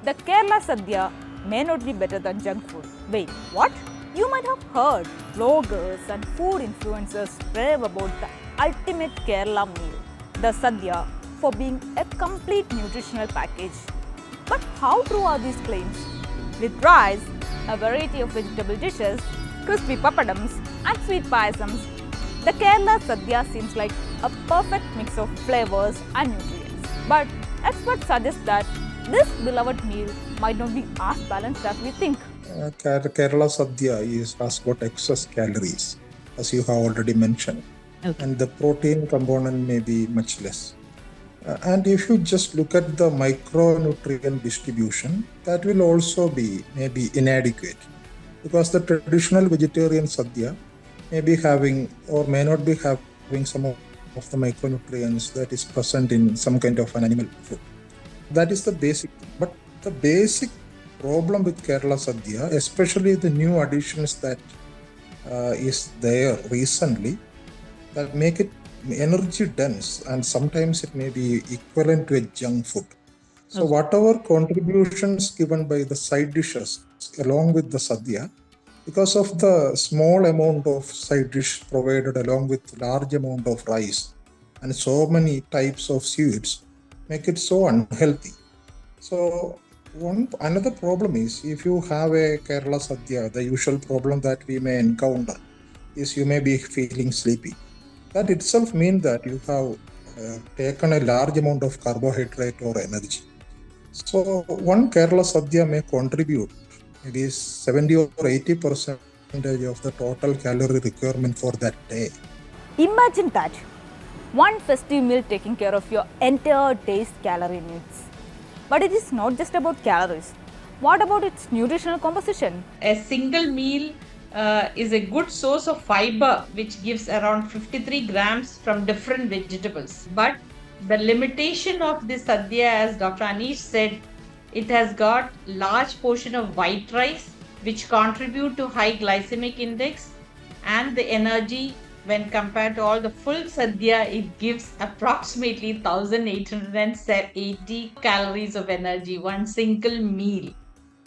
The Kerala Sadya may not be better than junk food. Wait, what? You might have heard bloggers and food influencers rave about the ultimate Kerala meal, the Sadya, for being a complete nutritional package. But how true are these claims? With rice, a variety of vegetable dishes, crispy papadams, and sweet payasams, the Kerala Sadya seems like a perfect mix of flavors and nutrients. But experts suggest that this beloved meal might not be as balanced as we think. Kerala Sadya has got excess calories, as you have already mentioned, and the protein component may be much less. And if you just look at the micronutrient distribution, that will also be maybe inadequate, because the traditional vegetarian Sadya may be having or may not be having some of the micronutrients that is present in some kind of an animal food. That is the basic thing. But the basic problem with Kerala Sadya, especially the new additions that is there recently, that make it energy dense, and sometimes it may be equivalent to a junk food. So whatever contributions given by the side dishes along with the Sadya, because of the small amount of side dish provided along with large amount of rice and so many types of sweets, make it so unhealthy. So another problem is, if you have a Kerala Sadya, the usual problem that we may encounter is you may be feeling sleepy. That itself means that you have taken a large amount of carbohydrate or energy. So one Kerala Sadya may contribute maybe 70 or 80% of the total calorie requirement for that day. Imagine that. One festive meal taking care of your entire day's calorie needs. But it is not just about calories. What about its nutritional composition? A single meal is a good source of fiber, which gives around 53 grams from different vegetables. But the limitation of this Sadya, as Dr. Anish said, it has got large portion of white rice, which contribute to high glycemic index, and the energy when compared to all the full Sadya, it gives approximately 1880 calories of energy, one single meal,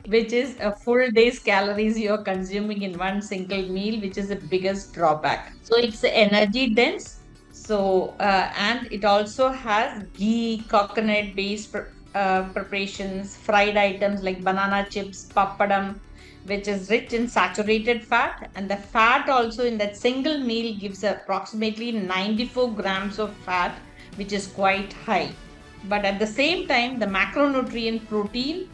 which is a full day's calories you're consuming in one single meal, which is the biggest drawback. So it's energy dense. So, and it also has ghee, coconut based preparations, fried items like banana chips, papadam, which is rich in saturated fat, and the fat also in that single meal gives approximately 94 grams of fat, which is quite high. But at the same time, the macronutrient protein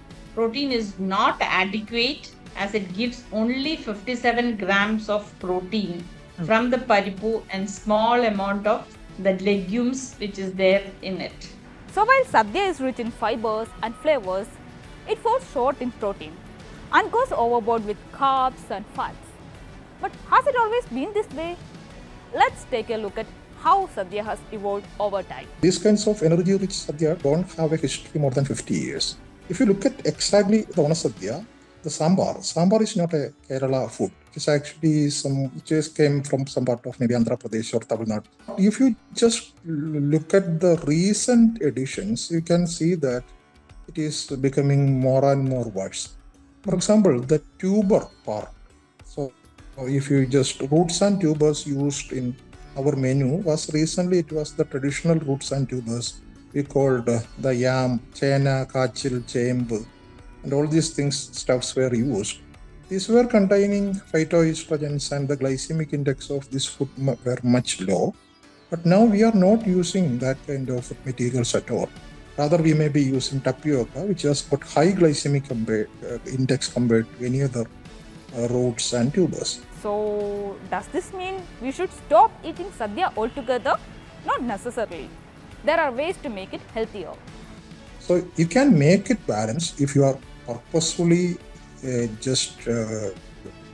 is not adequate, as it gives only 57 grams of protein from the parippu and small amount of the legumes which is there in it. So while Sadya is rich in fibers and flavors, it falls short in protein and goes overboard with carbs and fats. But has it always been this way? Let's take a look at how Sadya has evolved over time. These kinds of energy-rich Sadya don't have a history more than 50 years. If you look at exactly the Ona Sadya, the sambar is not a Kerala food. It's actually it just came from some part of maybe Andhra Pradesh or Tamil Nadu. If you just look at the recent editions, you can see that it is becoming more and more worse. For example, the tuber part. So if you just roots and tubers used in our menu was it was the traditional roots and tubers we called the yam, chena, kachil, chembu, and all these stuffs were used. These were containing phytoestrogens, and the glycemic index of this food were much low. But now we are not using that kind of materials at all. Rather, we may be using tapioca, which has got high glycemic index compared to any other roots and tubers. So, does this mean we should stop eating Sadya altogether? Not necessarily. There are ways to make it healthier. So, you can make it balanced if you are purposefully just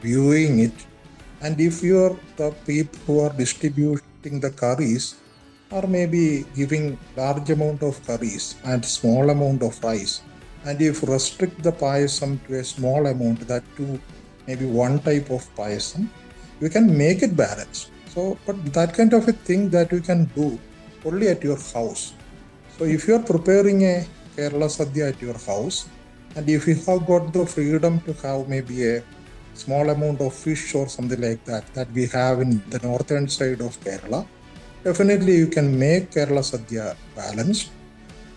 viewing it, and if you are the people who are distributing the curries, or maybe giving large amount of curries and small amount of rice, and if you restrict the payasam to a small amount, that to maybe one type of payasam, you can make it balanced. So, but that kind of a thing that you can do only at your house. So if you are preparing a Kerala Sadya at your house, And if you have got the freedom to have maybe a small amount of fish or something like that we have in the northern side of Kerala, definitely you can make Kerala Sadya balanced.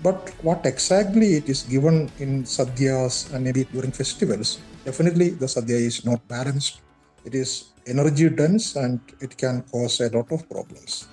But what exactly it is given in Sadyas and maybe during festivals, definitely the Sadya is not balanced. It is energy dense and it can cause a lot of problems.